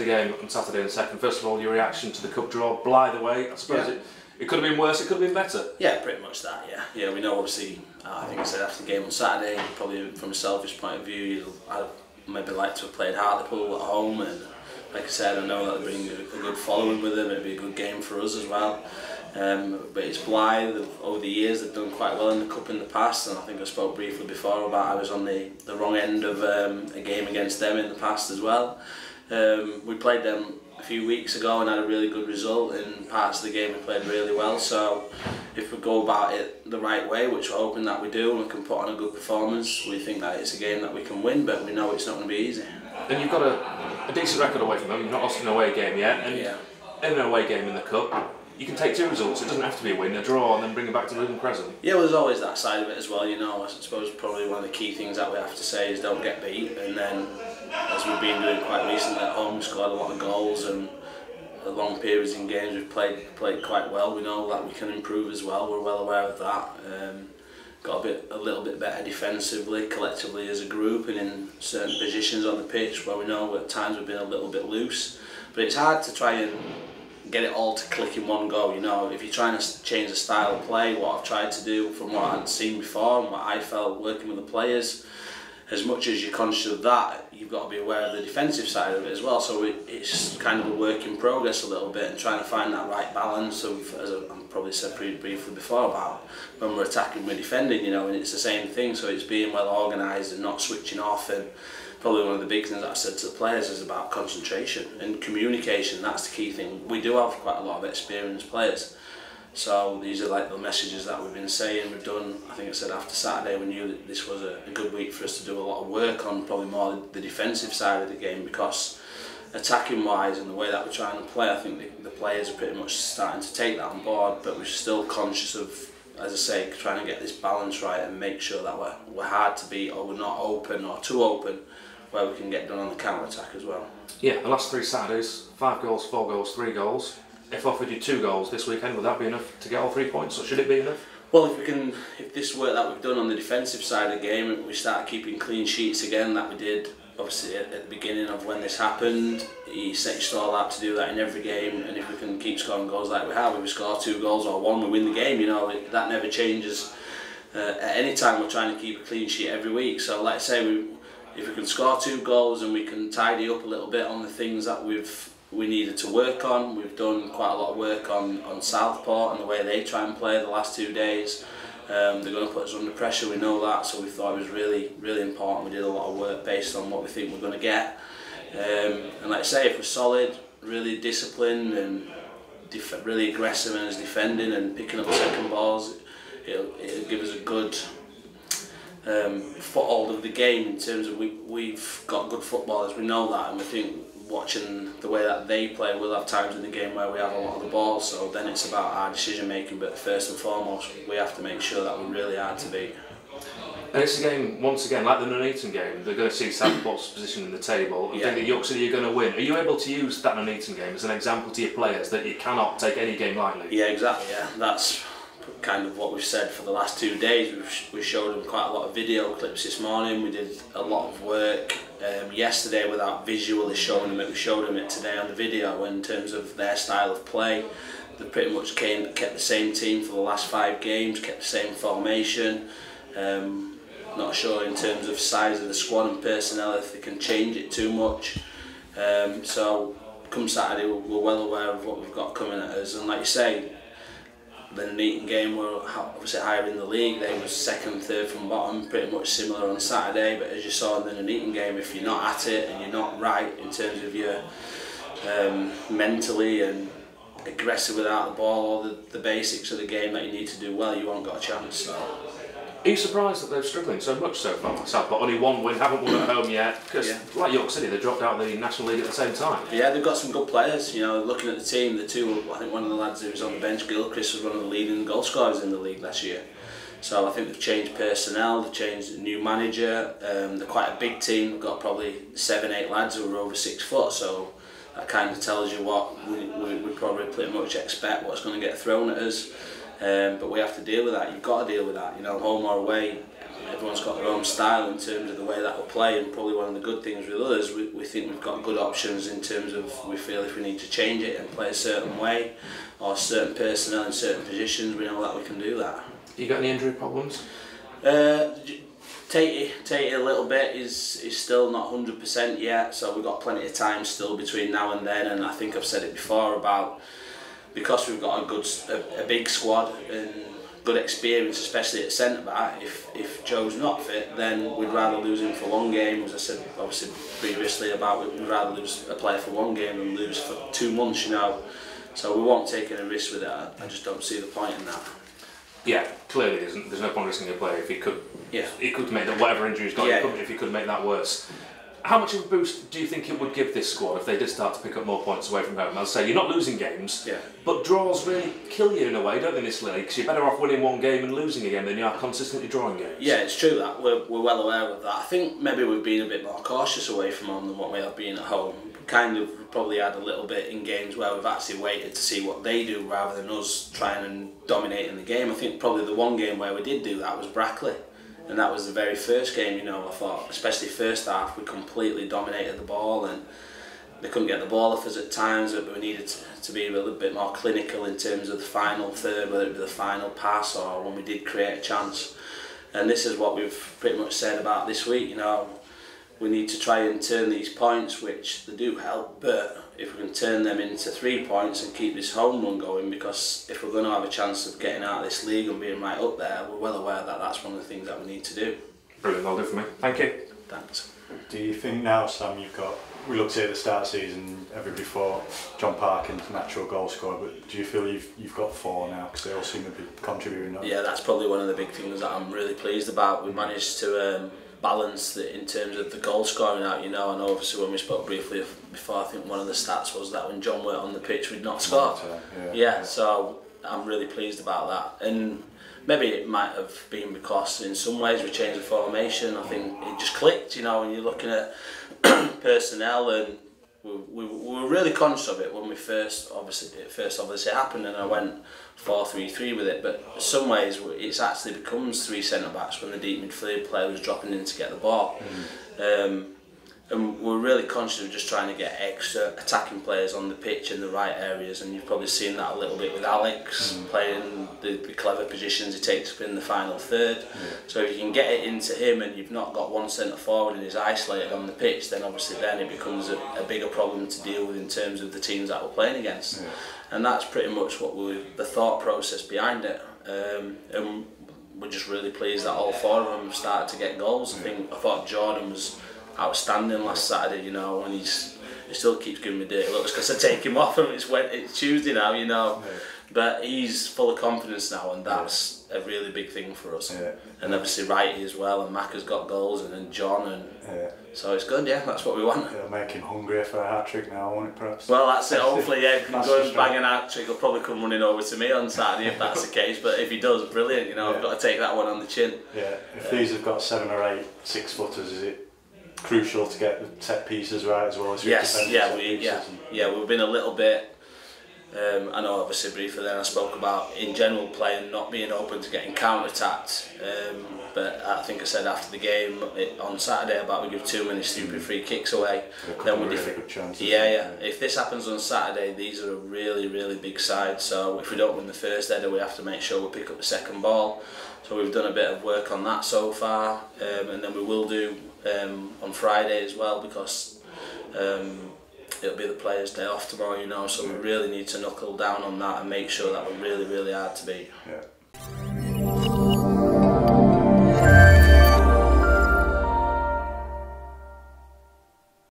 the game on Saturday and second. First of all, your reaction to the cup draw, Blythe away. I suppose it could have been worse, it could have been better. Yeah, pretty much that, yeah. Yeah, we know obviously, I think I said after the game on Saturday, probably from a selfish point of view, I'd maybe like to have played Hartlepool at home, and like I said, I know that they bring a good following with them, it'd be a good game for us as well. But it's Blythe, over the years they've done quite well in the cup in the past, and I think I spoke briefly before about I was on the wrong end of a game against them in the past as well. We played them a few weeks ago and had a really good result. In parts of the game we played really well, so if we go about it the right way, which we're hoping that we do, and we can put on a good performance, we think that it's a game that we can win, but we know it's not going to be easy. And you've got a decent record away from them, you've not lost an away game yet, and in an away game in the cup, you can take two results. It doesn't have to be a win, a draw, and then bring it back to Luton Crescent. Yeah, well, there's always that side of it as well, you know. I suppose probably one of the key things that we have to say is don't get beat, and then as we've been doing quite recently at home, we scored a lot of goals, and long periods in games we've played quite well. We know that we can improve as well, we're well aware of that. Got a little bit better defensively, collectively as a group, and in certain positions on the pitch where we know at times we've been a little bit loose. But it's hard to try and get it all to click in one go, you know. If you're trying to change the style of play, what I've tried to do from what I'd seen before and what I felt working with the players, as much as you're conscious of that, you've got to be aware of the defensive side of it as well. So it's kind of a work in progress a little bit, and trying to find that right balance of, as I've probably said pretty briefly before, about when we're attacking, we're defending, you know, and it's the same thing. So it's being well organised and not switching off. And probably one of the big things that I said to the players is about concentration and communication. That's the key thing. We do have quite a lot of experienced players, so these are like the messages that we've been saying. We've done, I think I said after Saturday, we knew that this was a good week for us to do a lot of work on probably more the defensive side of the game, because attacking wise and the way that we're trying to play, I think the players are pretty much starting to take that on board, but we're still conscious of, as I say, trying to get this balance right and make sure that we're hard to beat, or we're not open or too open, where we can get done on the counter-attack as well. Yeah, the last three Saturdays, 5 goals, 4 goals, 3 goals. If offered you 2 goals this weekend, would that be enough to get all 3 points, or should it be enough? Well, if this work that we've done on the defensive side of the game, we start keeping clean sheets again, that we did obviously at the beginning of when this happened, you set your stall out to do that in every game, and if we can keep scoring goals like we have, if we score 2 goals or 1, we win the game, you know, that never changes. At any time we're trying to keep a clean sheet every week, so like I say, if we can score 2 goals and we can tidy up a little bit on the things that we needed to work on. We've done quite a lot of work on Southport and the way they try and play the last 2 days. They're going to put us under pressure, we know that, so we thought it was really important. We did a lot of work based on what we think we're going to get. And like I say, if we're solid, really disciplined and really aggressive in us defending and picking up second balls, it'll give us a good foothold of the game, in terms of we've got good footballers, we know that, and we think watching the way that they play, we'll have times in the game where we have a lot of the ball, so then it's about our decision making, but first and foremost we have to make sure that we're really hard to beat. And it's a game, once again, like the Nuneaton game, they're going to see Southport's position in the table and think that York City are going to win. Are you able to use that Nuneaton game as an example to your players that you cannot take any game lightly? Yeah, exactly, yeah. That's kind of what we've said for the last 2 days. We showed them quite a lot of video clips this morning. We did a lot of work yesterday without visually showing them it. We showed them it today on the video in terms of their style of play. They pretty much kept the same team for the last 5 games, kept the same formation. Not sure in terms of size of the squad and personnel if they can change it too much. So come Saturday we're well aware of what we've got coming at us, and like you say, the Nuneaton game were obviously higher in the league. They were 2nd, 3rd from bottom, pretty much similar on Saturday, but as you saw in the Nuneaton game, if you're not at it and you're not right in terms of your mentally and aggressive without the ball, or the basics of the game that you need to do well, you won't got a chance. So. Are you surprised that they're struggling so much so far? Southport only 1 win, haven't won at home yet, because like York City, they dropped out of the National League at the same time. Yeah, they've got some good players. You know, looking at the team, I think one of the lads who was on the bench, Gilchrist, was one of the leading goal scorers in the league last year. So I think they've changed personnel, they've changed a new manager. They're quite a big team. They've got probably 7, 8 lads who are over 6 foot. So that kind of tells you what we probably pretty much expect what's going to get thrown at us. But we have to deal with that. You've got to deal with that. You know, home or away, everyone's got their own style in terms of the way that we'll play, and probably one of the good things with us, we think we've got good options in terms of, we feel if we need to change it and play a certain way or certain personnel in certain positions, we know that we can do that. You got any injury problems? Tatey a little bit is still not 100% yet, so we've got plenty of time still between now and then, and I think I've said it before about, because we've got a big squad and good experience, especially at centre back. If Joe's not fit, then we'd rather lose him for one game. As I said, obviously previously about, we'd rather lose a player for one game than lose for 2 months. You know, so we won't take any risk with it. I just don't see the point in that. Yeah, clearly there's no point risking a player if he could. Yeah. He could make that, whatever injury he's got. Yeah. If he could make that worse. How much of a boost do you think it would give this squad if they did start to pick up more points away from home? I'll say you're not losing games, yeah, but draws really kill you in a way, don't they, in this league? Because you're better off winning one game and losing a game than you are consistently drawing games. Yeah, it's true that we're well aware of that. I think maybe we've been a bit more cautious away from home than what we have been at home. Kind of probably had a little bit in games where we've actually waited to see what they do rather than us trying and dominating the game. I think probably the one game where we did do that was Brackley. And that was the very first game, you know. I thought, especially first half, we completely dominated the ball, and they couldn't get the ball off us at times, but we needed to be a little bit more clinical in terms of the final third, whether it be the final pass or when we did create a chance. And this is what we've pretty much said about this week, you know. We need to try and turn these points, which they do help, but if we can turn them into 3 points and keep this home run going, because if we're going to have a chance of getting out of this league and being right up there, we're well aware that that's one of the things that we need to do. Brilliant, that'll do for me. Thank you. Thanks. Do you think now, Sam, we looked at the start of the season, everybody thought John Parkin's natural goal scorer, but do you feel you've got 4 now, because they all seem to be contributing? Yeah, that's probably one of the big things that I'm really pleased about. We managed to balance in terms of the goal scoring out, you know, and obviously when we spoke briefly before, I think one of the stats was that when John went on the pitch we'd not scored. Yeah, so I'm really pleased about that, and maybe it might have been because in some ways we changed the formation. I think it just clicked, you know, when you're looking at personnel, and we were really conscious of it when we first obviously happened, and I went 4-3-3 with it, but in some ways it's actually becomes 3 centre backs when the deep midfield player was dropping in to get the ball. And we're really conscious of just trying to get extra attacking players on the pitch in the right areas, and you've probably seen that a little bit with Alex playing the clever positions he takes up in the final third. So if you can get it into him and you've not got one centre forward and he's isolated on the pitch, then obviously then it becomes a bigger problem to deal with in terms of the teams that we're playing against. And that's pretty much what the thought process behind it. And we're just really pleased that all 4 of them have started to get goals. I thought Jordan was outstanding last Saturday, you know, and he still keeps giving me dirty looks because I take him off and it's Tuesday now, you know. But he's full of confidence now, and that's a really big thing for us. And obviously Righty as well, and Mac has got goals, and then John, and so it's good. Yeah, that's what we want. It'll make him hungrier for a hat-trick now, won't it, perhaps? Well, that's it. Hopefully, yeah, if he can go and bang an hat-trick, he'll probably come running over to me on Saturday if that's the case. But if he does, brilliant. You know, I've got to take that one on the chin. Yeah, if these have got 7 or 8 6-footers, is it crucial to get the set pieces right as well as yes, we've been a little bit. I know obviously briefly then I spoke about in general playing not being open to getting counter-attacked, but I think I said after the game on Saturday about we give too many stupid free kicks away. Then we really good chances. If this happens on Saturday, these are a really, really big side, so if we don't win the first header we have to make sure we pick up the second ball. So we've done a bit of work on that so far, and then we will do on Friday as well, because it'll be the players' day off tomorrow, you know, so we really need to knuckle down on that and make sure that we're really, really hard to beat.